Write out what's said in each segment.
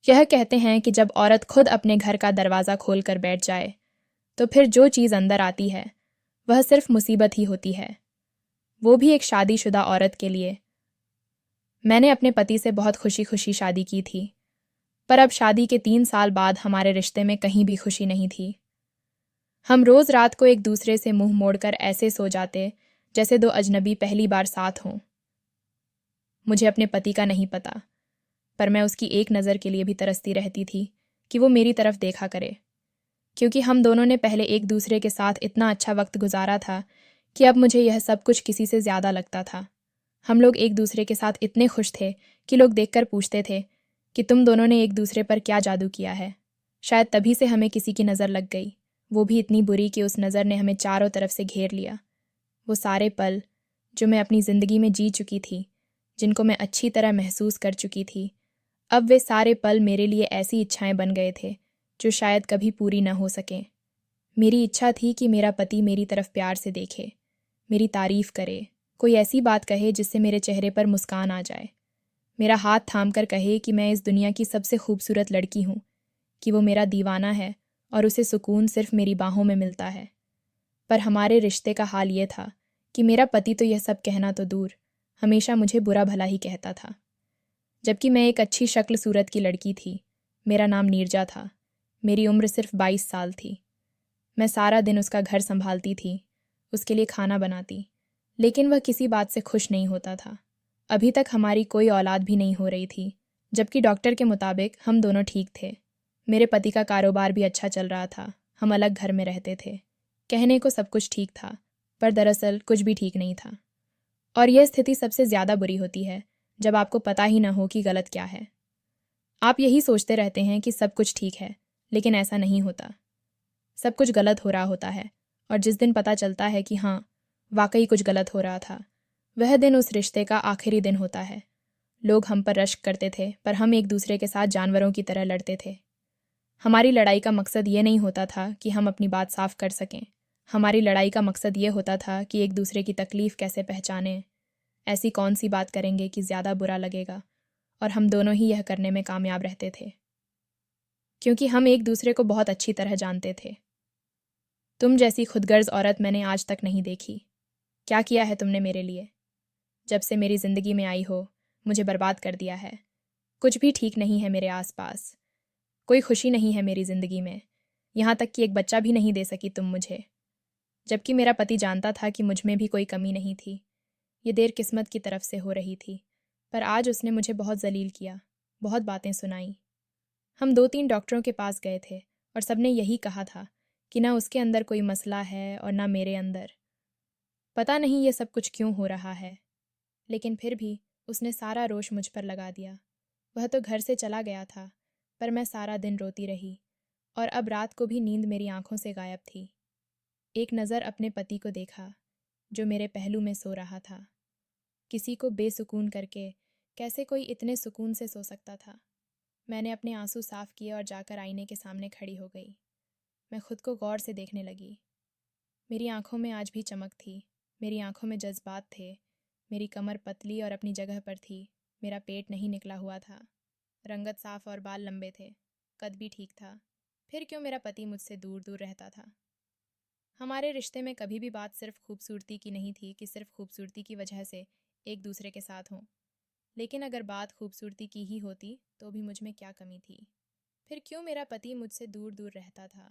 यह कहते हैं कि जब औरत खुद अपने घर का दरवाज़ा खोल कर बैठ जाए तो फिर जो चीज़ अंदर आती है वह सिर्फ मुसीबत ही होती है, वो भी एक शादीशुदा औरत के लिए। मैंने अपने पति से बहुत खुशी खुशी शादी की थी, पर अब शादी के 3 साल बाद हमारे रिश्ते में कहीं भी खुशी नहीं थी। हम रोज़ रात को एक दूसरे से मुंह मोड़कर ऐसे सो जाते जैसे दो अजनबी पहली बार साथ हों। मुझे अपने पति का नहीं पता, पर मैं उसकी एक नज़र के लिए भी तरसती रहती थी कि वो मेरी तरफ देखा करे, क्योंकि हम दोनों ने पहले एक दूसरे के साथ इतना अच्छा वक्त गुजारा था कि अब मुझे यह सब कुछ किसी से ज़्यादा लगता था। हम लोग एक दूसरे के साथ इतने खुश थे कि लोग देखकर पूछते थे कि तुम दोनों ने एक दूसरे पर क्या जादू किया है। शायद तभी से हमें किसी की नज़र लग गई, वो भी इतनी बुरी कि उस नज़र ने हमें चारों तरफ से घेर लिया। वो सारे पल जो मैं अपनी ज़िंदगी में जी चुकी थी, जिनको मैं अच्छी तरह महसूस कर चुकी थी, अब वे सारे पल मेरे लिए ऐसी इच्छाएं बन गए थे जो शायद कभी पूरी न हो सकें। मेरी इच्छा थी कि मेरा पति मेरी तरफ प्यार से देखे, मेरी तारीफ करे, कोई ऐसी बात कहे जिससे मेरे चेहरे पर मुस्कान आ जाए, मेरा हाथ थाम कर कहे कि मैं इस दुनिया की सबसे खूबसूरत लड़की हूँ, कि वो मेरा दीवाना है और उसे सुकून सिर्फ मेरी बाहों में मिलता है। पर हमारे रिश्ते का हाल ये था कि मेरा पति तो यह सब कहना तो दूर, हमेशा मुझे बुरा भला ही कहता था। जबकि मैं एक अच्छी शक्ल सूरत की लड़की थी, मेरा नाम नीरजा था, मेरी उम्र सिर्फ 22 साल थी। मैं सारा दिन उसका घर संभालती थी, उसके लिए खाना बनाती, लेकिन वह किसी बात से खुश नहीं होता था। अभी तक हमारी कोई औलाद भी नहीं हो रही थी, जबकि डॉक्टर के मुताबिक हम दोनों ठीक थे। मेरे पति का कारोबार भी अच्छा चल रहा था, हम अलग घर में रहते थे। कहने को सब कुछ ठीक था, पर दरअसल कुछ भी ठीक नहीं था। और यह स्थिति सबसे ज़्यादा बुरी होती है जब आपको पता ही ना हो कि गलत क्या है। आप यही सोचते रहते हैं कि सब कुछ ठीक है, लेकिन ऐसा नहीं होता। सब कुछ गलत हो रहा होता है, और जिस दिन पता चलता है कि हाँ, वाकई कुछ गलत हो रहा था, वह दिन उस रिश्ते का आखिरी दिन होता है। लोग हम पर रश्क करते थे, पर हम एक दूसरे के साथ जानवरों की तरह लड़ते थे। हमारी लड़ाई का मकसद ये नहीं होता था कि हम अपनी बात साफ कर सकें। हमारी लड़ाई का मकसद ये होता था कि एक दूसरे की तकलीफ़ कैसे पहचानें, ऐसी कौन सी बात करेंगे कि ज़्यादा बुरा लगेगा, और हम दोनों ही यह करने में कामयाब रहते थे, क्योंकि हम एक दूसरे को बहुत अच्छी तरह जानते थे। तुम जैसी खुदगर्ज औरत मैंने आज तक नहीं देखी। क्या किया है तुमने मेरे लिए? जब से मेरी ज़िंदगी में आई हो, मुझे बर्बाद कर दिया है। कुछ भी ठीक नहीं है मेरे आसपास, कोई खुशी नहीं है मेरी ज़िंदगी में, यहाँ तक कि एक बच्चा भी नहीं दे सकी तुम मुझे। जबकि मेरा पति जानता था कि मुझ में भी कोई कमी नहीं थी। ये देर किस्मत की तरफ से हो रही थी, पर आज उसने मुझे बहुत जलील किया, बहुत बातें सुनाई। हम 2-3 डॉक्टरों के पास गए थे और सबने यही कहा था कि ना उसके अंदर कोई मसला है और ना मेरे अंदर। पता नहीं ये सब कुछ क्यों हो रहा है, लेकिन फिर भी उसने सारा रोष मुझ पर लगा दिया। वह तो घर से चला गया था, पर मैं सारा दिन रोती रही, और अब रात को भी नींद मेरी आंखों से गायब थी। एक नज़र अपने पति को देखा, जो मेरे पहलू में सो रहा था। किसी को बेसुकून करके कैसे कोई इतने सुकून से सो सकता था? मैंने अपने आंसू साफ किए और जाकर आईने के सामने खड़ी हो गई। मैं खुद को गौर से देखने लगी। मेरी आंखों में आज भी चमक थी, मेरी आंखों में जज्बात थे, मेरी कमर पतली और अपनी जगह पर थी, मेरा पेट नहीं निकला हुआ था, रंगत साफ और बाल लंबे थे, कद भी ठीक था। फिर क्यों मेरा पति मुझसे दूर दूर रहता था? हमारे रिश्ते में कभी भी बात सिर्फ खूबसूरती की नहीं थी कि सिर्फ खूबसूरती की वजह से एक दूसरे के साथ हों। लेकिन अगर बात खूबसूरती की ही होती तो भी मुझ में क्या कमी थी? फिर क्यों मेरा पति मुझसे दूर दूर रहता था?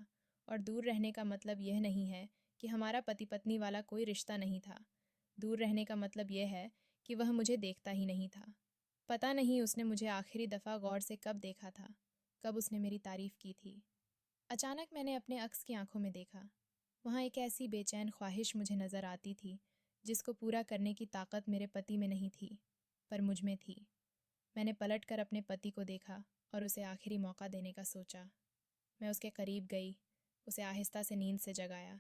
और दूर रहने का मतलब यह नहीं है कि हमारा पति पत्नी वाला कोई रिश्ता नहीं था। दूर रहने का मतलब यह है कि वह मुझे देखता ही नहीं था। पता नहीं उसने मुझे आखिरी दफ़ा गौर से कब देखा था, कब उसने मेरी तारीफ़ की थी। अचानक मैंने अपने अक्स की आंखों में देखा। वहाँ एक ऐसी बेचैन ख्वाहिश मुझे नज़र आती थी जिसको पूरा करने की ताकत मेरे पति में नहीं थी, पर मुझ में थी। मैंने पलट कर अपने पति को देखा और उसे आखिरी मौका देने का सोचा। मैं उसके करीब गई, उसे आहिस्ता से नींद से जगाया,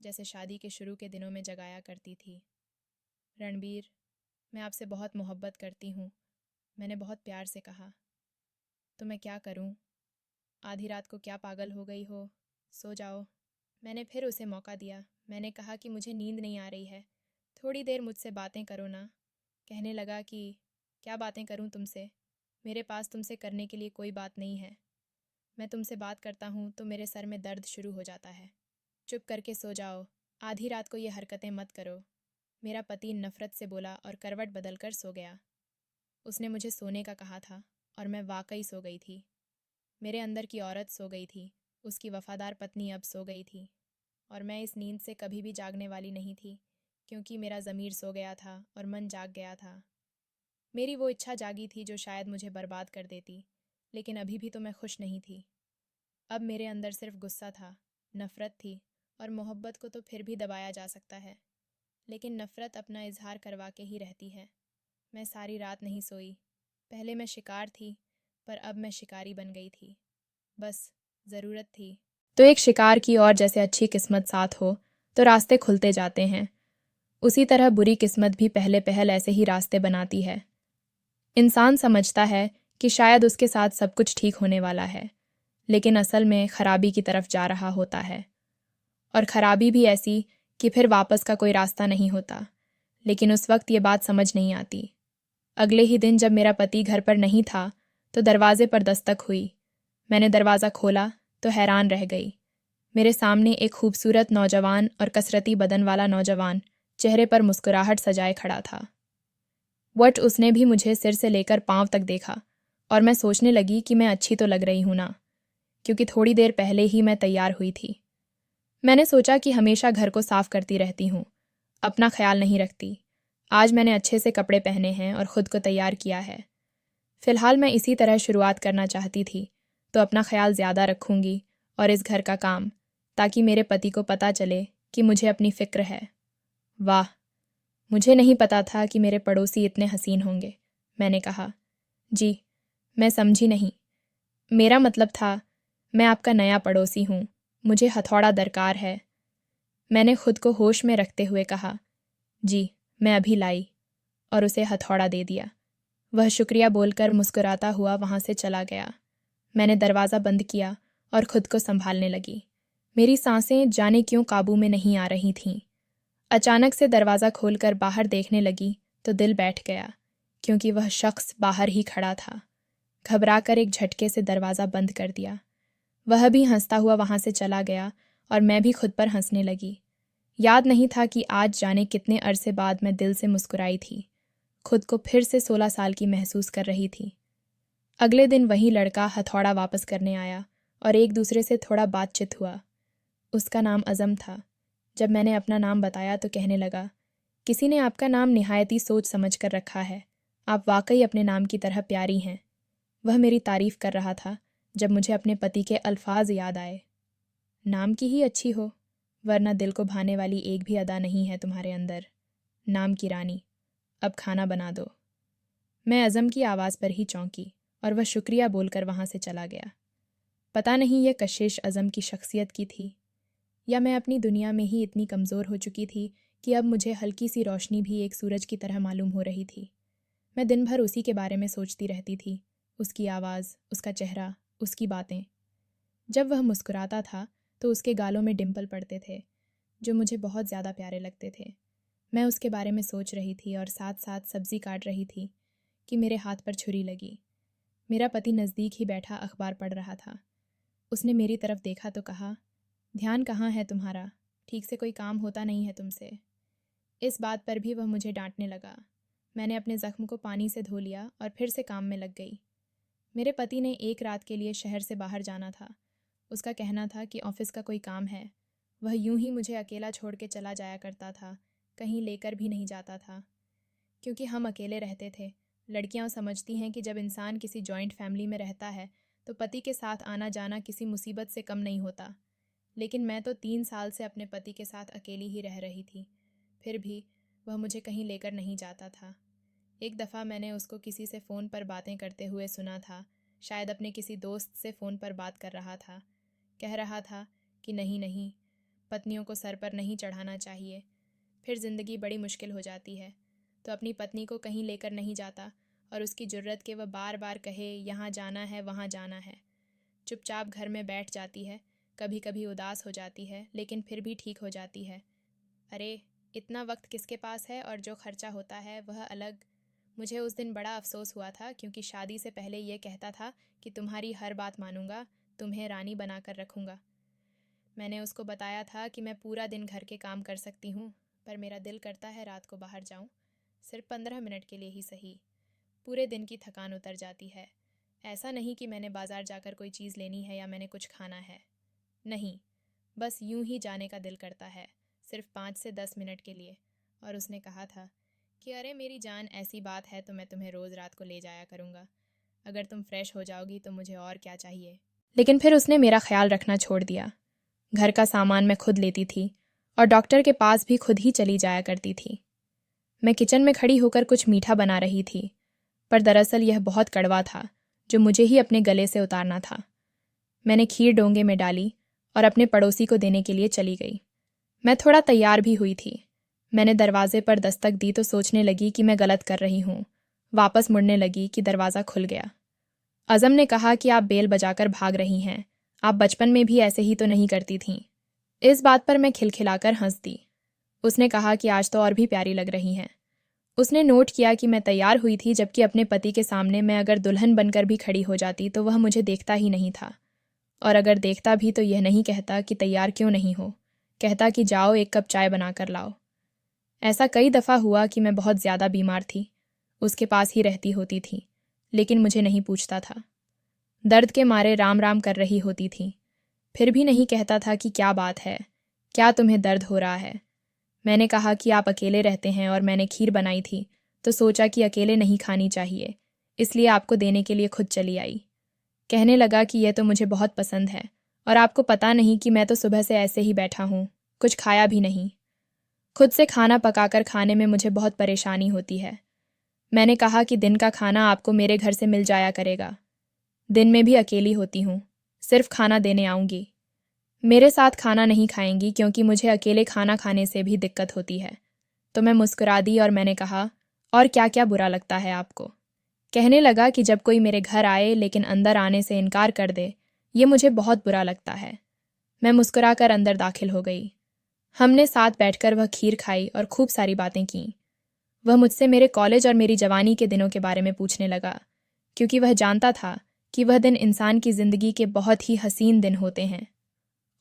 जैसे शादी के शुरू के दिनों में जगाया करती थी। रणबीर, मैं आपसे बहुत मोहब्बत करती हूँ, मैंने बहुत प्यार से कहा। तो मैं क्या करूँ? आधी रात को क्या पागल हो गई हो? सो जाओ। मैंने फिर उसे मौका दिया। मैंने कहा कि मुझे नींद नहीं आ रही है, थोड़ी देर मुझसे बातें करो ना। कहने लगा कि क्या बातें करूं तुमसे? मेरे पास तुमसे करने के लिए कोई बात नहीं है। मैं तुमसे बात करता हूँ तो मेरे सर में दर्द शुरू हो जाता है। चुप करके सो जाओ, आधी रात को ये हरकतें मत करो। मेरा पति नफरत से बोला और करवट बदलकर सो गया। उसने मुझे सोने का कहा था और मैं वाकई सो गई थी। मेरे अंदर की औरत सो गई थी, उसकी वफादार पत्नी अब सो गई थी, और मैं इस नींद से कभी भी जागने वाली नहीं थी, क्योंकि मेरा ज़मीर सो गया था और मन जाग गया था। मेरी वो इच्छा जागी थी जो शायद मुझे बर्बाद कर देती, लेकिन अभी भी तो मैं खुश नहीं थी। अब मेरे अंदर सिर्फ गुस्सा था, नफरत थी, और मोहब्बत को तो फिर भी दबाया जा सकता है, लेकिन नफरत अपना इजहार करवा के ही रहती है। मैं सारी रात नहीं सोई। पहले मैं शिकार थी, पर अब मैं शिकारी बन गई थी। बस ज़रूरत थी तो एक शिकार की, और जैसे अच्छी किस्मत साथ हो तो रास्ते खुलते जाते हैं, उसी तरह बुरी किस्मत भी पहले पहल ऐसे ही रास्ते बनाती है। इंसान समझता है कि शायद उसके साथ सब कुछ ठीक होने वाला है, लेकिन असल में खराबी की तरफ जा रहा होता है, और खराबी भी ऐसी कि फिर वापस का कोई रास्ता नहीं होता। लेकिन उस वक्त ये बात समझ नहीं आती। अगले ही दिन जब मेरा पति घर पर नहीं था तो दरवाजे पर दस्तक हुई। मैंने दरवाज़ा खोला तो हैरान रह गई। मेरे सामने एक खूबसूरत नौजवान और कसरती बदन वाला नौजवान चेहरे पर मुस्कुराहट सजाए खड़ा था। वट उसने भी मुझे सिर से लेकर पांव तक देखा, और मैं सोचने लगी कि मैं अच्छी तो लग रही हूं ना, क्योंकि थोड़ी देर पहले ही मैं तैयार हुई थी। मैंने सोचा कि हमेशा घर को साफ करती रहती हूँ, अपना ख्याल नहीं रखती। आज मैंने अच्छे से कपड़े पहने हैं और खुद को तैयार किया है। फिलहाल मैं इसी तरह शुरुआत करना चाहती थी, तो अपना ख्याल ज़्यादा रखूंगी और इस घर का काम, ताकि मेरे पति को पता चले कि मुझे अपनी फ़िक्र है। वाह, मुझे नहीं पता था कि मेरे पड़ोसी इतने हसीन होंगे। मैंने कहा, जी, मैं समझी नहीं। मेरा मतलब था, मैं आपका नया पड़ोसी हूँ, मुझे हथौड़ा दरकार है। मैंने खुद को होश में रखते हुए कहा, जी, मैं अभी लाई, और उसे हथौड़ा दे दिया। वह शुक्रिया बोलकर मुस्कुराता हुआ वहाँ से चला गया। मैंने दरवाज़ा बंद किया और खुद को संभालने लगी। मेरी सांसें जाने क्यों काबू में नहीं आ रही थीं। अचानक से दरवाज़ा खोलकर बाहर देखने लगी तो दिल बैठ गया, क्योंकि वह शख्स बाहर ही खड़ा था। घबराकर एक झटके से दरवाज़ा बंद कर दिया। वह भी हंसता हुआ वहाँ से चला गया, और मैं भी खुद पर हंसने लगी। याद नहीं था कि आज जाने कितने अरसे बाद मैं दिल से मुस्कुराई थी। खुद को फिर से 16 साल की महसूस कर रही थी। अगले दिन वही लड़का हथौड़ा वापस करने आया और एक दूसरे से थोड़ा बातचीत हुआ। उसका नाम अज़म था। जब मैंने अपना नाम बताया तो कहने लगा, किसी ने आपका नाम निहायती सोच समझ कर रखा है। आप वाकई अपने नाम की तरह प्यारी हैं। वह मेरी तारीफ़ कर रहा था जब मुझे अपने पति के अल्फाज याद आए। नाम की ही अच्छी हो, वरना दिल को भाने वाली एक भी अदा नहीं है तुम्हारे अंदर। नाम की रानी, अब खाना बना दो। मैं अज़म की आवाज़ पर ही चौंकी, और वह शुक्रिया बोलकर वहाँ से चला गया। पता नहीं यह कशिश अज़म की शख्सियत की थी, या मैं अपनी दुनिया में ही इतनी कमज़ोर हो चुकी थी कि अब मुझे हल्की सी रोशनी भी एक सूरज की तरह मालूम हो रही थी। मैं दिन भर उसी के बारे में सोचती रहती थी, उसकी आवाज़, उसका चेहरा, उसकी बातें। जब वह मुस्कुराता था तो उसके गालों में डिम्पल पड़ते थे, जो मुझे बहुत ज़्यादा प्यारे लगते थे। मैं उसके बारे में सोच रही थी और साथ साथ सब्ज़ी काट रही थी कि मेरे हाथ पर छुरी लगी। मेरा पति नज़दीक ही बैठा अखबार पढ़ रहा था। उसने मेरी तरफ देखा तो कहा, ध्यान कहाँ है तुम्हारा? ठीक से कोई काम होता नहीं है तुमसे। इस बात पर भी वह मुझे डांटने लगा। मैंने अपने ज़ख्म को पानी से धो लिया और फिर से काम में लग गई। मेरे पति ने एक रात के लिए शहर से बाहर जाना था। उसका कहना था कि ऑफिस का कोई काम है। वह यूं ही मुझे अकेला छोड़ के चला जाया करता था, कहीं लेकर भी नहीं जाता था, क्योंकि हम अकेले रहते थे। लड़कियां समझती हैं कि जब इंसान किसी जॉइंट फैमिली में रहता है तो पति के साथ आना जाना किसी मुसीबत से कम नहीं होता। लेकिन मैं तो 3 साल से अपने पति के साथ अकेली ही रह रही थी, फिर भी वह मुझे कहीं लेकर नहीं जाता था। एक दफ़ा मैंने उसको किसी से फ़ोन पर बातें करते हुए सुना था, शायद अपने किसी दोस्त से फ़ोन पर बात कर रहा था। कह रहा था कि नहीं नहीं, पत्नियों को सर पर नहीं चढ़ाना चाहिए, फिर ज़िंदगी बड़ी मुश्किल हो जाती है। तो अपनी पत्नी को कहीं लेकर नहीं जाता, और उसकी जुर्रत के वह बार बार कहे यहाँ जाना है वहाँ जाना है। चुपचाप घर में बैठ जाती है, कभी कभी उदास हो जाती है, लेकिन फिर भी ठीक हो जाती है। अरे, इतना वक्त किसके पास है, और जो खर्चा होता है वह अलग। मुझे उस दिन बड़ा अफसोस हुआ था क्योंकि शादी से पहले ये कहता था कि तुम्हारी हर बात मानूंगा, तुम्हें रानी बनाकर रखूंगा। मैंने उसको बताया था कि मैं पूरा दिन घर के काम कर सकती हूँ, पर मेरा दिल करता है रात को बाहर जाऊँ, सिर्फ 15 मिनट के लिए ही सही। पूरे दिन की थकान उतर जाती है। ऐसा नहीं कि मैंने बाजार जाकर कोई चीज़ लेनी है या मैंने कुछ खाना है, नहीं, बस यूं ही जाने का दिल करता है, सिर्फ 5 से 10 मिनट के लिए। और उसने कहा था कि अरे मेरी जान, ऐसी बात है तो मैं तुम्हें रोज़ रात को ले जाया करूँगा। अगर तुम फ्रेश हो जाओगी तो मुझे और क्या चाहिए। लेकिन फिर उसने मेरा ख्याल रखना छोड़ दिया। घर का सामान मैं खुद लेती थी और डॉक्टर के पास भी खुद ही चली जाया करती थी। मैं किचन में खड़ी होकर कुछ मीठा बना रही थी, पर दरअसल यह बहुत कड़वा था, जो मुझे ही अपने गले से उतारना था। मैंने खीर डोंगे में डाली और अपने पड़ोसी को देने के लिए चली गई। मैं थोड़ा तैयार भी हुई थी। मैंने दरवाजे पर दस्तक दी तो सोचने लगी कि मैं गलत कर रही हूँ। वापस मुड़ने लगी कि दरवाज़ा खुल गया। अज़म ने कहा कि आप बेल बजाकर भाग रही हैं, आप बचपन में भी ऐसे ही तो नहीं करती थीं। इस बात पर मैं खिलखिलाकर हंस दी। उसने कहा कि आज तो और भी प्यारी लग रही हैं। उसने नोट किया कि मैं तैयार हुई थी, जबकि अपने पति के सामने मैं अगर दुल्हन बनकर भी खड़ी हो जाती तो वह मुझे देखता ही नहीं था, और अगर देखता भी तो यह नहीं कहता कि तैयार क्यों नहीं हो, कहता कि जाओ एक कप चाय बना कर लाओ। ऐसा कई दफ़ा हुआ कि मैं बहुत ज़्यादा बीमार थी, उसके पास ही रहती होती थी, लेकिन मुझे नहीं पूछता था। दर्द के मारे राम राम कर रही होती थी, फिर भी नहीं कहता था कि क्या बात है, क्या तुम्हें दर्द हो रहा है। मैंने कहा कि आप अकेले रहते हैं और मैंने खीर बनाई थी तो सोचा कि अकेले नहीं खानी चाहिए, इसलिए आपको देने के लिए खुद चली आई। कहने लगा कि यह तो मुझे बहुत पसंद है, और आपको पता नहीं कि मैं तो सुबह से ऐसे ही बैठा हूँ, कुछ खाया भी नहीं। खुद से खाना पकाकर खाने में मुझे बहुत परेशानी होती है। मैंने कहा कि दिन का खाना आपको मेरे घर से मिल जाया करेगा। दिन में भी अकेली होती हूँ, सिर्फ खाना देने आऊँगी। मेरे साथ खाना नहीं खाएंगी क्योंकि मुझे अकेले खाना खाने से भी दिक्कत होती है। तो मैं मुस्कुरा दी और मैंने कहा, और क्या क्या बुरा लगता है आपको। कहने लगा कि जब कोई मेरे घर आए लेकिन अंदर आने से इनकार कर दे, ये मुझे बहुत बुरा लगता है। मैं मुस्कुराकर अंदर दाखिल हो गई। हमने साथ बैठकर वह खीर खाई और खूब सारी बातें की। वह मुझसे मेरे कॉलेज और मेरी जवानी के दिनों के बारे में पूछने लगा, क्योंकि वह जानता था कि वह दिन इंसान की ज़िंदगी के बहुत ही हसीन दिन होते हैं।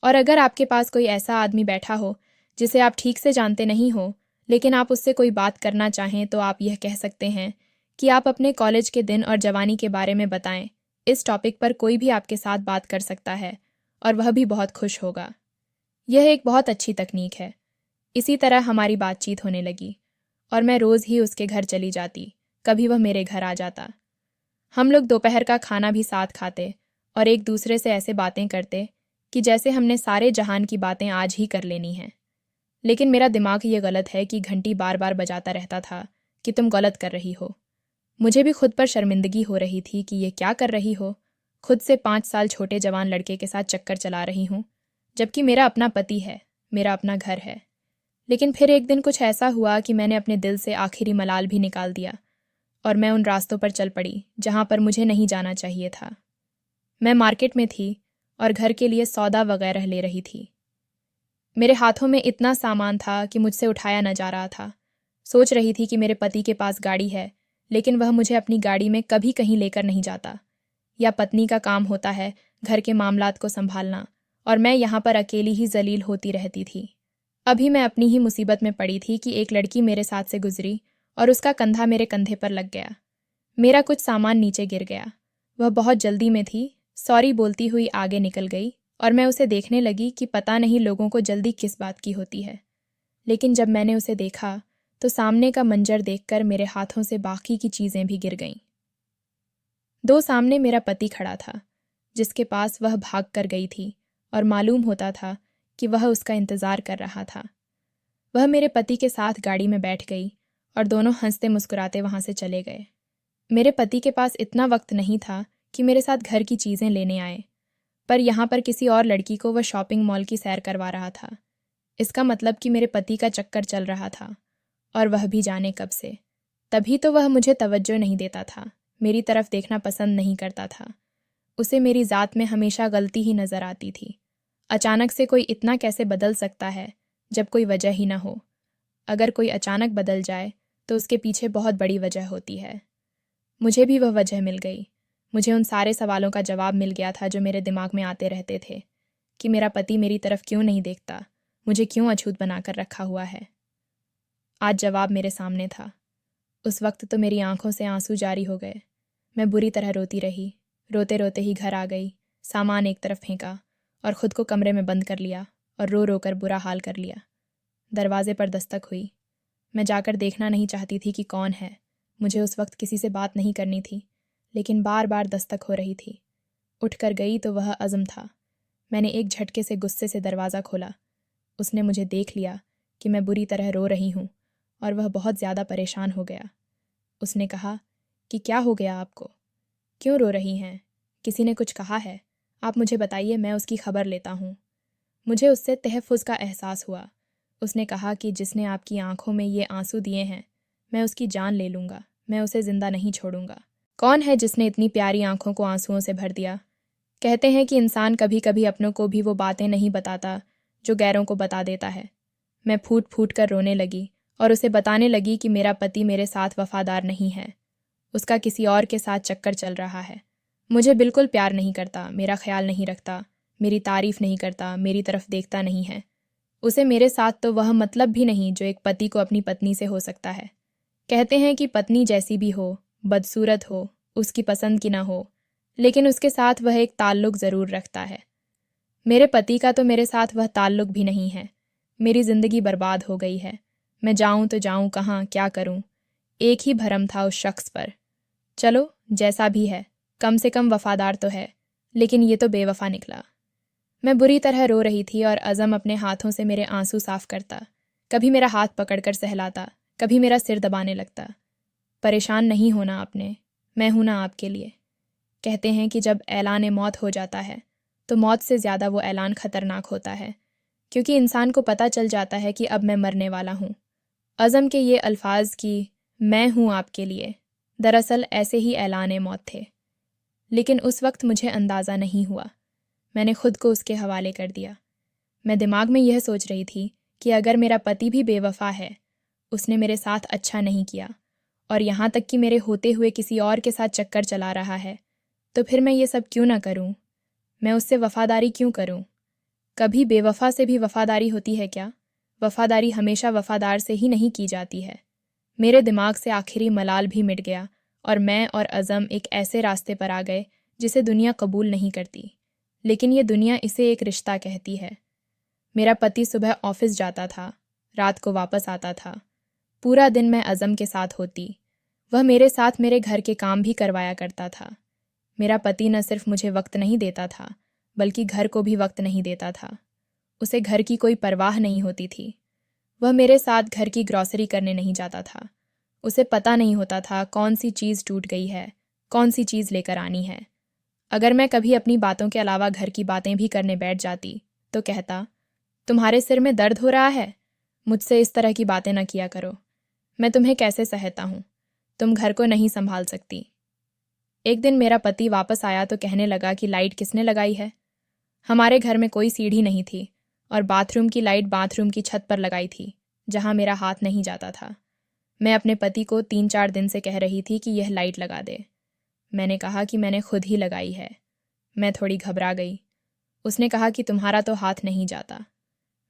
और अगर आपके पास कोई ऐसा आदमी बैठा हो जिसे आप ठीक से जानते नहीं हो, लेकिन आप उससे कोई बात करना चाहें, तो आप यह कह सकते हैं कि आप अपने कॉलेज के दिन और जवानी के बारे में बताएं। इस टॉपिक पर कोई भी आपके साथ बात कर सकता है और वह भी बहुत खुश होगा। यह एक बहुत अच्छी तकनीक है। इसी तरह हमारी बातचीत होने लगी और मैं रोज़ ही उसके घर चली जाती, कभी वह मेरे घर आ जाता। हम लोग दोपहर का खाना भी साथ खाते और एक दूसरे से ऐसे बातें करते कि जैसे हमने सारे जहान की बातें आज ही कर लेनी हैं। लेकिन मेरा दिमाग ये गलत है कि घंटी बार बार बजाता रहता था कि तुम गलत कर रही हो। मुझे भी खुद पर शर्मिंदगी हो रही थी कि ये क्या कर रही हो, खुद से 5 साल छोटे जवान लड़के के साथ चक्कर चला रही हूँ, जबकि मेरा अपना पति है, मेरा अपना घर है। लेकिन फिर एक दिन कुछ ऐसा हुआ कि मैंने अपने दिल से आखिरी मलाल भी निकाल दिया और मैं उन रास्तों पर चल पड़ी जहाँ पर मुझे नहीं जाना चाहिए था। मैं मार्केट में थी और घर के लिए सौदा वगैरह ले रही थी। मेरे हाथों में इतना सामान था कि मुझसे उठाया न जा रहा था। सोच रही थी कि मेरे पति के पास गाड़ी है, लेकिन वह मुझे अपनी गाड़ी में कभी कहीं लेकर नहीं जाता। या पत्नी का काम होता है घर के मामलात को संभालना, और मैं यहाँ पर अकेली ही जलील होती रहती थी। अभी मैं अपनी ही मुसीबत में पड़ी थी कि एक लड़की मेरे साथ से गुजरी और उसका कंधा मेरे कंधे पर लग गया। मेरा कुछ सामान नीचे गिर गया। वह बहुत जल्दी में थी, सॉरी बोलती हुई आगे निकल गई और मैं उसे देखने लगी कि पता नहीं लोगों को जल्दी किस बात की होती है। लेकिन जब मैंने उसे देखा तो सामने का मंजर देखकर मेरे हाथों से बाकी की चीज़ें भी गिर गईं। दो सामने मेरा पति खड़ा था, जिसके पास वह भाग कर गई थी, और मालूम होता था कि वह उसका इंतज़ार कर रहा था। वह मेरे पति के साथ गाड़ी में बैठ गई और दोनों हंसते मुस्कुराते वहाँ से चले गए। मेरे पति के पास इतना वक्त नहीं था कि मेरे साथ घर की चीज़ें लेने आए, पर यहाँ पर किसी और लड़की को वह शॉपिंग मॉल की सैर करवा रहा था। इसका मतलब कि मेरे पति का चक्कर चल रहा था, और वह भी जाने कब से। तभी तो वह मुझे तवज्जो नहीं देता था, मेरी तरफ देखना पसंद नहीं करता था। उसे मेरी ज़ात में हमेशा गलती ही नज़र आती थी। अचानक से कोई इतना कैसे बदल सकता है जब कोई वजह ही ना हो। अगर कोई अचानक बदल जाए तो उसके पीछे बहुत बड़ी वजह होती है। मुझे भी वह वजह मिल गई। मुझे उन सारे सवालों का जवाब मिल गया था जो मेरे दिमाग में आते रहते थे कि मेरा पति मेरी तरफ क्यों नहीं देखता, मुझे क्यों अछूत बनाकर रखा हुआ है। आज जवाब मेरे सामने था। उस वक्त तो मेरी आंखों से आंसू जारी हो गए। मैं बुरी तरह रोती रही। रोते रोते ही घर आ गई, सामान एक तरफ फेंका और ख़ुद को कमरे में बंद कर लिया और रो रो कर बुरा हाल कर लिया। दरवाजे पर दस्तक हुई। मैं जाकर देखना नहीं चाहती थी कि कौन है। मुझे उस वक्त किसी से बात नहीं करनी थी, लेकिन बार बार दस्तक हो रही थी। उठकर गई तो वह अज़म था। मैंने एक झटके से गुस्से से दरवाज़ा खोला। उसने मुझे देख लिया कि मैं बुरी तरह रो रही हूँ और वह बहुत ज़्यादा परेशान हो गया। उसने कहा कि क्या हो गया आपको, क्यों रो रही हैं? किसी ने कुछ कहा है? आप मुझे बताइए, मैं उसकी खबर लेता हूँ। मुझे उससे तहफ़्फ़ुज़ का एहसास हुआ। उसने कहा कि जिसने आपकी आंखों में ये आंसू दिए हैं, मैं उसकी जान ले लूँगा, मैं उसे ज़िंदा नहीं छोड़ूंगा। कौन है जिसने इतनी प्यारी आंखों को आंसुओं से भर दिया? कहते हैं कि इंसान कभी कभी अपनों को भी वो बातें नहीं बताता जो गैरों को बता देता है। मैं फूट फूट कर रोने लगी और उसे बताने लगी कि मेरा पति मेरे साथ वफादार नहीं है, उसका किसी और के साथ चक्कर चल रहा है। मुझे बिल्कुल प्यार नहीं करता, मेरा ख्याल नहीं रखता, मेरी तारीफ नहीं करता, मेरी तरफ देखता नहीं है। उसे मेरे साथ तो वह मतलब भी नहीं जो एक पति को अपनी पत्नी से हो सकता है। कहते हैं कि पत्नी जैसी भी हो, बदसूरत हो, उसकी पसंद की ना हो, लेकिन उसके साथ वह एक ताल्लुक ज़रूर रखता है। मेरे पति का तो मेरे साथ वह ताल्लुक भी नहीं है। मेरी ज़िंदगी बर्बाद हो गई है। मैं जाऊं तो जाऊं कहाँ, क्या करूं? एक ही भरम था उस शख्स पर। चलो जैसा भी है, कम से कम वफादार तो है, लेकिन ये तो बेवफा निकला। मैं बुरी तरह रो रही थी और अज़म अपने हाथों से मेरे आंसू साफ करता। कभी मेरा हाथ पकड़कर सहलाता, कभी मेरा सिर दबाने लगता। परेशान नहीं होना आपने, मैं हूं ना आपके लिए। कहते हैं कि जब ऐलान मौत हो जाता है तो मौत से ज़्यादा वो ऐलान ख़तरनाक होता है, क्योंकि इंसान को पता चल जाता है कि अब मैं मरने वाला हूँ। अज़म के ये अल्फाज कि मैं हूँ आपके लिए, दरअसल ऐसे ही ऐलान मौत थे। लेकिन उस वक्त मुझे अंदाज़ा नहीं हुआ। मैंने खुद को उसके हवाले कर दिया। मैं दिमाग में यह सोच रही थी कि अगर मेरा पति भी बेवफा है, उसने मेरे साथ अच्छा नहीं किया और यहाँ तक कि मेरे होते हुए किसी और के साथ चक्कर चला रहा है, तो फिर मैं ये सब क्यों ना करूं? मैं उससे वफादारी क्यों करूं? कभी बेवफा से भी वफादारी होती है क्या? वफादारी हमेशा वफादार से ही नहीं की जाती है। मेरे दिमाग से आखिरी मलाल भी मिट गया और मैं और अज़म एक ऐसे रास्ते पर आ गए जिसे दुनिया कबूल नहीं करती, लेकिन ये दुनिया इसे एक रिश्ता कहती है। मेरा पति सुबह ऑफिस जाता था, रात को वापस आता था। पूरा दिन मैं अज़म के साथ होती। वह मेरे साथ मेरे घर के काम भी करवाया करता था। मेरा पति न सिर्फ मुझे वक्त नहीं देता था, बल्कि घर को भी वक्त नहीं देता था। उसे घर की कोई परवाह नहीं होती थी। वह मेरे साथ घर की ग्रॉसरी करने नहीं जाता था। उसे पता नहीं होता था कौन सी चीज़ टूट गई है, कौन सी चीज़ लेकर आनी है। अगर मैं कभी अपनी बातों के अलावा घर की बातें भी करने बैठ जाती तो कहता, तुम्हारे सिर में दर्द हो रहा है? मुझसे इस तरह की बातें न किया करो। मैं तुम्हें कैसे सहता हूँ? तुम घर को नहीं संभाल सकती। एक दिन मेरा पति वापस आया तो कहने लगा कि लाइट किसने लगाई है? हमारे घर में कोई सीढ़ी नहीं थी और बाथरूम की लाइट बाथरूम की छत पर लगाई थी, जहाँ मेरा हाथ नहीं जाता था। मैं अपने पति को 3-4 दिन से कह रही थी कि यह लाइट लगा दे। मैंने कहा कि मैंने खुद ही लगाई है। मैं थोड़ी घबरा गई। उसने कहा कि तुम्हारा तो हाथ नहीं जाता।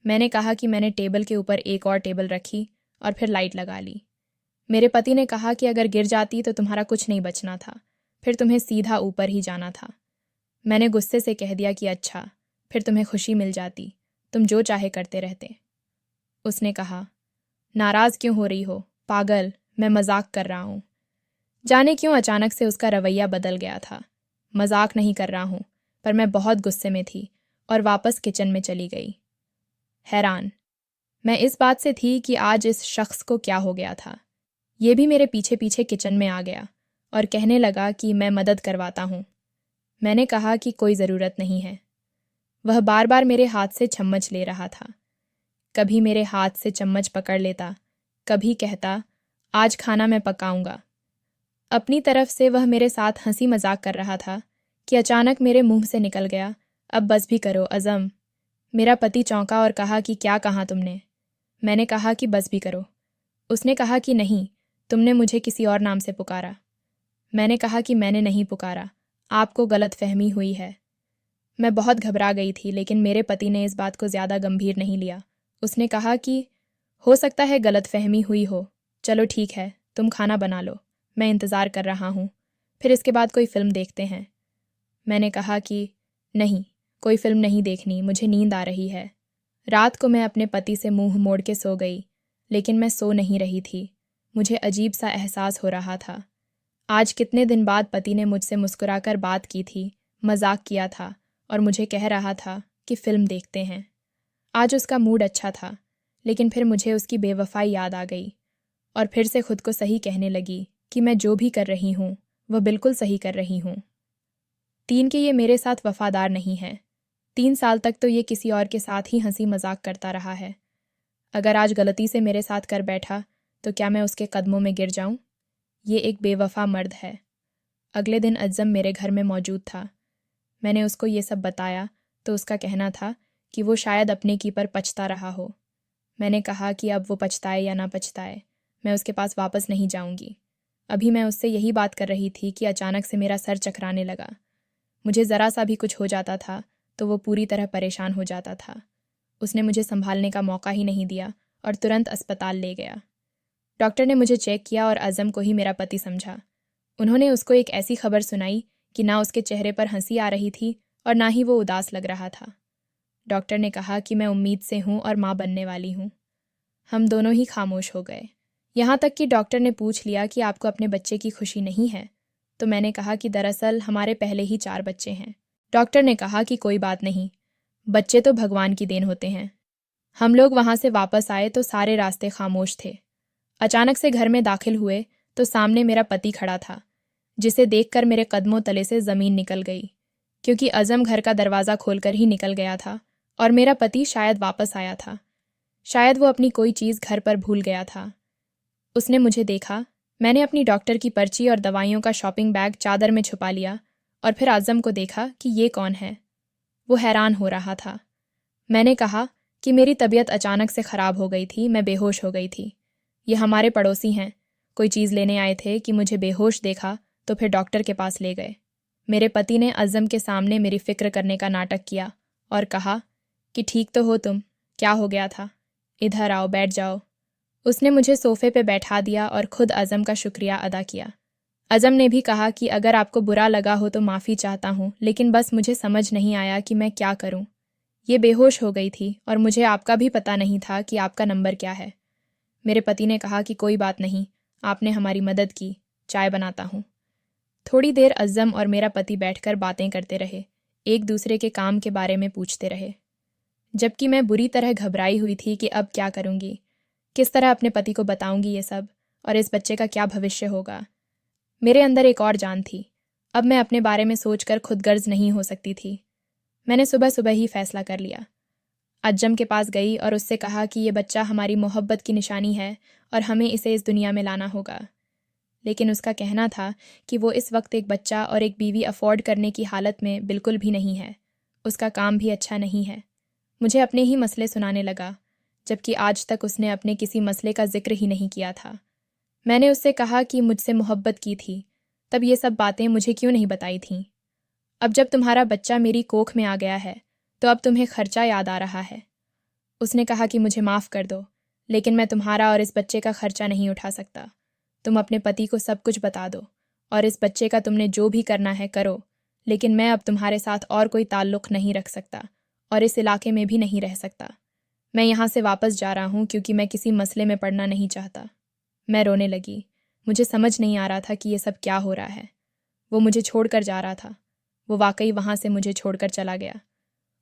मैंने कहा कि मैंने टेबल के ऊपर एक और टेबल रखी और फिर लाइट लगा ली। मेरे पति ने कहा कि अगर गिर जाती तो तुम्हारा कुछ नहीं बचना था, फिर तुम्हें सीधा ऊपर ही जाना था। मैंने गुस्से से कह दिया कि अच्छा, फिर तुम्हें खुशी मिल जाती, तुम जो चाहे करते रहते। उसने कहा, नाराज़ क्यों हो रही हो? पागल, मैं मजाक कर रहा हूँ। जाने क्यों अचानक से उसका रवैया बदल गया था। मजाक नहीं कर रहा हूँ, पर मैं बहुत गुस्से में थी और वापस किचन में चली गई। हैरान मैं इस बात से थी कि आज इस शख्स को क्या हो गया था। ये भी मेरे पीछे पीछे किचन में आ गया और कहने लगा कि मैं मदद करवाता हूँ। मैंने कहा कि कोई ज़रूरत नहीं है। वह बार बार मेरे हाथ से चम्मच ले रहा था। कभी मेरे हाथ से चम्मच पकड़ लेता, कभी कहता, आज खाना मैं पकाऊंगा। अपनी तरफ से वह मेरे साथ हंसी मजाक कर रहा था कि अचानक मेरे मुंह से निकल गया, अब बस भी करो अज़म। मेरा पति चौंका और कहा कि क्या कहा तुमने? मैंने कहा कि बस भी करो। उसने कहा कि नहीं, तुमने मुझे किसी और नाम से पुकारा। मैंने कहा कि मैंने नहीं पुकारा, आपको गलतफहमी हुई है। मैं बहुत घबरा गई थी, लेकिन मेरे पति ने इस बात को ज़्यादा गंभीर नहीं लिया। उसने कहा कि हो सकता है गलतफहमी हुई हो, चलो ठीक है, तुम खाना बना लो, मैं इंतज़ार कर रहा हूँ, फिर इसके बाद कोई फ़िल्म देखते हैं। मैंने कहा कि नहीं, कोई फ़िल्म नहीं देखनी, मुझे नींद आ रही है। रात को मैं अपने पति से मुंह मोड़ के सो गई, लेकिन मैं सो नहीं रही थी। मुझे अजीब सा एहसास हो रहा था। आज कितने दिन बाद पति ने मुझसे मुस्कुराकर बात की थी, मजाक किया था और मुझे कह रहा था कि फ़िल्म देखते हैं। आज उसका मूड अच्छा था, लेकिन फिर मुझे उसकी बेवफाई याद आ गई और फिर से खुद को सही कहने लगी कि मैं जो भी कर रही हूँ वह बिल्कुल सही कर रही हूँ। 3 के ये मेरे साथ वफादार नहीं है। 3 साल तक तो ये किसी और के साथ ही हंसी मजाक करता रहा है। अगर आज गलती से मेरे साथ कर बैठा तो क्या मैं उसके कदमों में गिर जाऊं? ये एक बेवफा मर्द है। अगले दिन अज़्ज़म मेरे घर में मौजूद था। मैंने उसको ये सब बताया तो उसका कहना था कि वो शायद अपने की पर पछता रहा हो। मैंने कहा कि अब वो पछताए या ना पछताए, मैं उसके पास वापस नहीं जाऊंगी। अभी मैं उससे यही बात कर रही थी कि अचानक से मेरा सर चकराने लगा। मुझे ज़रा सा भी कुछ हो जाता था तो वो पूरी तरह परेशान हो जाता था। उसने मुझे संभालने का मौका ही नहीं दिया और तुरंत अस्पताल ले गया। डॉक्टर ने मुझे चेक किया और आज़म को ही मेरा पति समझा। उन्होंने उसको एक ऐसी खबर सुनाई कि ना उसके चेहरे पर हंसी आ रही थी और ना ही वो उदास लग रहा था। डॉक्टर ने कहा कि मैं उम्मीद से हूँ और माँ बनने वाली हूँ। हम दोनों ही खामोश हो गए। यहाँ तक कि डॉक्टर ने पूछ लिया कि आपको अपने बच्चे की खुशी नहीं है, तो मैंने कहा कि दरअसल हमारे पहले ही 4 बच्चे हैं। डॉक्टर ने कहा कि कोई बात नहीं, बच्चे तो भगवान की देन होते हैं। हम लोग वहाँ से वापस आए तो सारे रास्ते खामोश थे। अचानक से घर में दाखिल हुए तो सामने मेरा पति खड़ा था, जिसे देखकर मेरे कदमों तले से ज़मीन निकल गई, क्योंकि अज़म घर का दरवाज़ा खोलकर ही निकल गया था और मेरा पति शायद वापस आया था। शायद वो अपनी कोई चीज़ घर पर भूल गया था। उसने मुझे देखा। मैंने अपनी डॉक्टर की पर्ची और दवाइयों का शॉपिंग बैग चादर में छुपा लिया और फिर आज़म को देखा कि ये कौन है। वो हैरान हो रहा था। मैंने कहा कि मेरी तबीयत अचानक से ख़राब हो गई थी, मैं बेहोश हो गई थी। ये हमारे पड़ोसी हैं, कोई चीज़ लेने आए थे कि मुझे बेहोश देखा तो फिर डॉक्टर के पास ले गए। मेरे पति ने अज़म के सामने मेरी फ़िक्र करने का नाटक किया और कहा कि ठीक तो हो तुम, क्या हो गया था, इधर आओ, बैठ जाओ। उसने मुझे सोफ़े पे बैठा दिया और खुद अज़म का शुक्रिया अदा किया। अज़म ने भी कहा कि अगर आपको बुरा लगा हो तो माफ़ी चाहता हूँ, लेकिन बस मुझे समझ नहीं आया कि मैं क्या करूँ। ये बेहोश हो गई थी और मुझे आपका भी पता नहीं था कि आपका नंबर क्या है। मेरे पति ने कहा कि कोई बात नहीं, आपने हमारी मदद की, चाय बनाता हूँ। थोड़ी देर अज़्ज़म और मेरा पति बैठकर बातें करते रहे, एक दूसरे के काम के बारे में पूछते रहे, जबकि मैं बुरी तरह घबराई हुई थी कि अब क्या करूँगी, किस तरह अपने पति को बताऊँगी ये सब, और इस बच्चे का क्या भविष्य होगा। मेरे अंदर एक और जान थी। अब मैं अपने बारे में सोचकर खुदगर्ज नहीं हो सकती थी। मैंने सुबह सुबह ही फैसला कर लिया। अज्जम के पास गई और उससे कहा कि ये बच्चा हमारी मोहब्बत की निशानी है और हमें इसे इस दुनिया में लाना होगा। लेकिन उसका कहना था कि वो इस वक्त एक बच्चा और एक बीवी अफोर्ड करने की हालत में बिल्कुल भी नहीं है। उसका काम भी अच्छा नहीं है। मुझे अपने ही मसले सुनाने लगा, जबकि आज तक उसने अपने किसी मसले का जिक्र ही नहीं किया था। मैंने उससे कहा कि मुझसे मोहब्बत की थी, तब ये सब बातें मुझे क्यों नहीं बताई थीं। अब जब तुम्हारा बच्चा मेरी कोख में आ गया है तो अब तुम्हें खर्चा याद आ रहा है। उसने कहा कि मुझे माफ़ कर दो, लेकिन मैं तुम्हारा और इस बच्चे का खर्चा नहीं उठा सकता। तुम अपने पति को सब कुछ बता दो और इस बच्चे का तुमने जो भी करना है करो, लेकिन मैं अब तुम्हारे साथ और कोई ताल्लुक़ नहीं रख सकता और इस इलाके में भी नहीं रह सकता। मैं यहाँ से वापस जा रहा हूँ क्योंकि मैं किसी मसले में पड़ना नहीं चाहता। मैं रोने लगी। मुझे समझ नहीं आ रहा था कि ये सब क्या हो रहा है। वो मुझे छोड़कर जा रहा था। वो वाकई वहाँ से मुझे छोड़कर चला गया।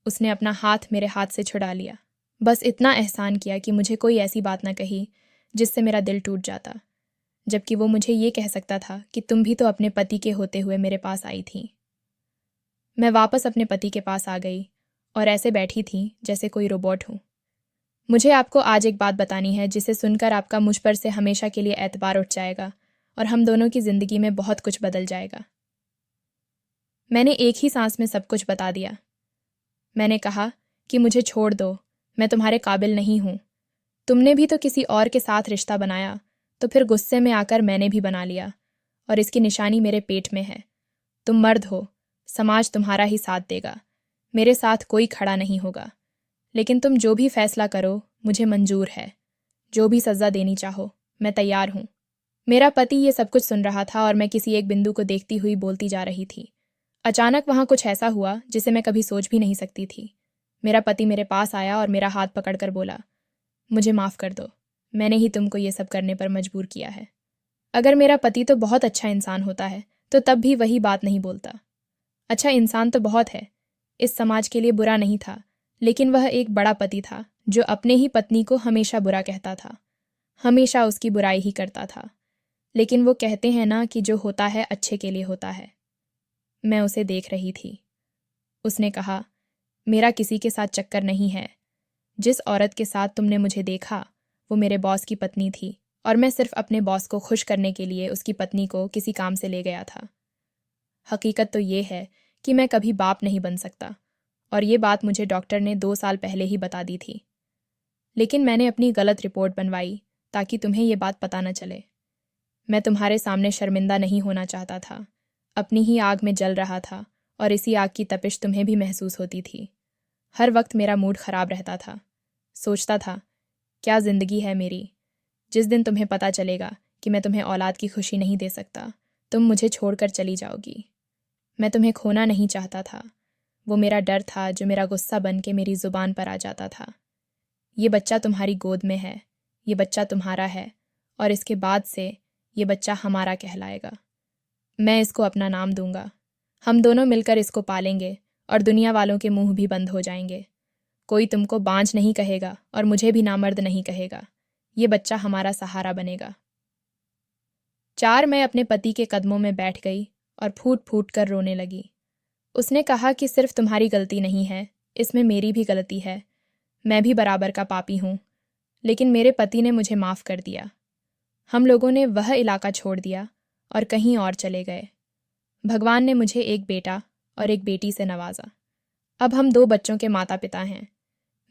उसने अपना हाथ मेरे हाथ से छुड़ा लिया। बस इतना एहसान किया कि मुझे कोई ऐसी बात ना कही जिससे मेरा दिल टूट जाता, जबकि वो मुझे ये कह सकता था कि तुम भी तो अपने पति के होते हुए मेरे पास आई थी। मैं वापस अपने पति के पास आ गई और ऐसे बैठी थी जैसे कोई रोबोट हूँ। मुझे आपको आज एक बात बतानी है जिसे सुनकर आपका मुझ पर से हमेशा के लिए एतबार उठ जाएगा और हम दोनों की ज़िंदगी में बहुत कुछ बदल जाएगा। मैंने एक ही सांस में सब कुछ बता दिया। मैंने कहा कि मुझे छोड़ दो, मैं तुम्हारे काबिल नहीं हूँ। तुमने भी तो किसी और के साथ रिश्ता बनाया, तो फिर गुस्से में आकर मैंने भी बना लिया, और इसकी निशानी मेरे पेट में है। तुम मर्द हो, समाज तुम्हारा ही साथ देगा, मेरे साथ कोई खड़ा नहीं होगा। लेकिन तुम जो भी फैसला करो मुझे मंजूर है। जो भी सज़ा देनी चाहो मैं तैयार हूँ। मेरा पति ये सब कुछ सुन रहा था और मैं किसी एक बिंदु को देखती हुई बोलती जा रही थी। अचानक वहाँ कुछ ऐसा हुआ जिसे मैं कभी सोच भी नहीं सकती थी। मेरा पति मेरे पास आया और मेरा हाथ पकड़कर बोला, मुझे माफ़ कर दो, मैंने ही तुमको ये सब करने पर मजबूर किया है। अगर मेरा पति तो बहुत अच्छा इंसान होता है तो तब भी वही बात नहीं बोलता। अच्छा इंसान तो बहुत है, इस समाज के लिए बुरा नहीं था, लेकिन वह एक बड़ा पति था जो अपने ही पत्नी को हमेशा बुरा कहता था, हमेशा उसकी बुराई ही करता था। लेकिन वो कहते हैं ना कि जो होता है अच्छे के लिए होता है। मैं उसे देख रही थी। उसने कहा, मेरा किसी के साथ चक्कर नहीं है। जिस औरत के साथ तुमने मुझे देखा वो मेरे बॉस की पत्नी थी और मैं सिर्फ अपने बॉस को खुश करने के लिए उसकी पत्नी को किसी काम से ले गया था। हकीकत तो ये है कि मैं कभी बाप नहीं बन सकता, और ये बात मुझे डॉक्टर ने 2 साल पहले ही बता दी थी। लेकिन मैंने अपनी गलत रिपोर्ट बनवाई ताकि तुम्हें ये बात पता न चले। मैं तुम्हारे सामने शर्मिंदा नहीं होना चाहता था। अपनी ही आग में जल रहा था और इसी आग की तपिश तुम्हें भी महसूस होती थी। हर वक्त मेरा मूड ख़राब रहता था। सोचता था, क्या ज़िंदगी है मेरी। जिस दिन तुम्हें पता चलेगा कि मैं तुम्हें औलाद की खुशी नहीं दे सकता, तुम मुझे छोड़कर चली जाओगी। मैं तुम्हें खोना नहीं चाहता था। वो मेरा डर था जो मेरा गुस्सा बन के मेरी ज़ुबान पर आ जाता था। ये बच्चा तुम्हारी गोद में है, ये बच्चा तुम्हारा है, और इसके बाद से ये बच्चा हमारा कहलाएगा। मैं इसको अपना नाम दूंगा। हम दोनों मिलकर इसको पालेंगे और दुनिया वालों के मुंह भी बंद हो जाएंगे। कोई तुमको बांझ नहीं कहेगा और मुझे भी नामर्द नहीं कहेगा। ये बच्चा हमारा सहारा बनेगा। 4 मैं अपने पति के कदमों में बैठ गई और फूट फूट कर रोने लगी। उसने कहा कि सिर्फ तुम्हारी गलती नहीं है, इसमें मेरी भी गलती है। मैं भी बराबर का पापी हूँ, लेकिन मेरे पति ने मुझे माफ़ कर दिया। हम लोगों ने वह इलाका छोड़ दिया और कहीं और चले गए। भगवान ने मुझे एक बेटा और एक बेटी से नवाजा। अब हम 2 बच्चों के माता पिता हैं।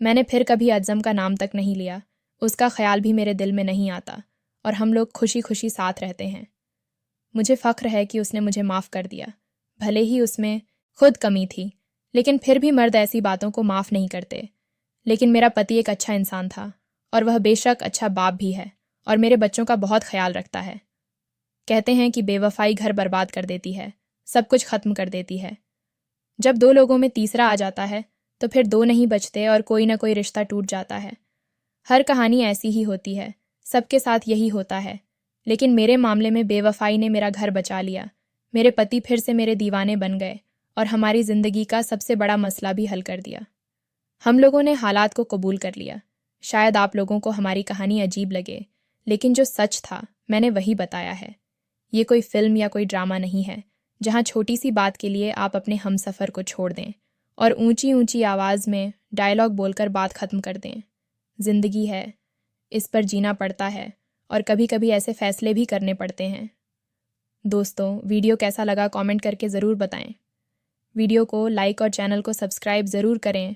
मैंने फिर कभी अज़म का नाम तक नहीं लिया, उसका ख्याल भी मेरे दिल में नहीं आता, और हम लोग खुशी खुशी साथ रहते हैं। मुझे फ़ख्र है कि उसने मुझे माफ़ कर दिया। भले ही उसमें खुद कमी थी, लेकिन फिर भी मर्द ऐसी बातों को माफ़ नहीं करते। लेकिन मेरा पति एक अच्छा इंसान था, और वह बेशक अच्छा बाप भी है, और मेरे बच्चों का बहुत ख्याल रखता है। कहते हैं कि बेवफाई घर बर्बाद कर देती है, सब कुछ ख़त्म कर देती है। जब 2 लोगों में तीसरा आ जाता है तो फिर 2 नहीं बचते और कोई ना कोई रिश्ता टूट जाता है। हर कहानी ऐसी ही होती है, सबके साथ यही होता है। लेकिन मेरे मामले में बेवफाई ने मेरा घर बचा लिया। मेरे पति फिर से मेरे दीवाने बन गए और हमारी ज़िंदगी का सबसे बड़ा मसला भी हल कर दिया। हम लोगों ने हालात को कबूल कर लिया। शायद आप लोगों को हमारी कहानी अजीब लगे, लेकिन जो सच था मैंने वही बताया है। ये कोई फिल्म या कोई ड्रामा नहीं है जहाँ छोटी सी बात के लिए आप अपने हमसफ़र को छोड़ दें और ऊंची ऊंची आवाज़ में डायलॉग बोलकर बात ख़त्म कर दें। ज़िंदगी है, इस पर जीना पड़ता है, और कभी कभी ऐसे फ़ैसले भी करने पड़ते हैं। दोस्तों, वीडियो कैसा लगा कमेंट करके ज़रूर बताएं। वीडियो को लाइक और चैनल को सब्सक्राइब ज़रूर करें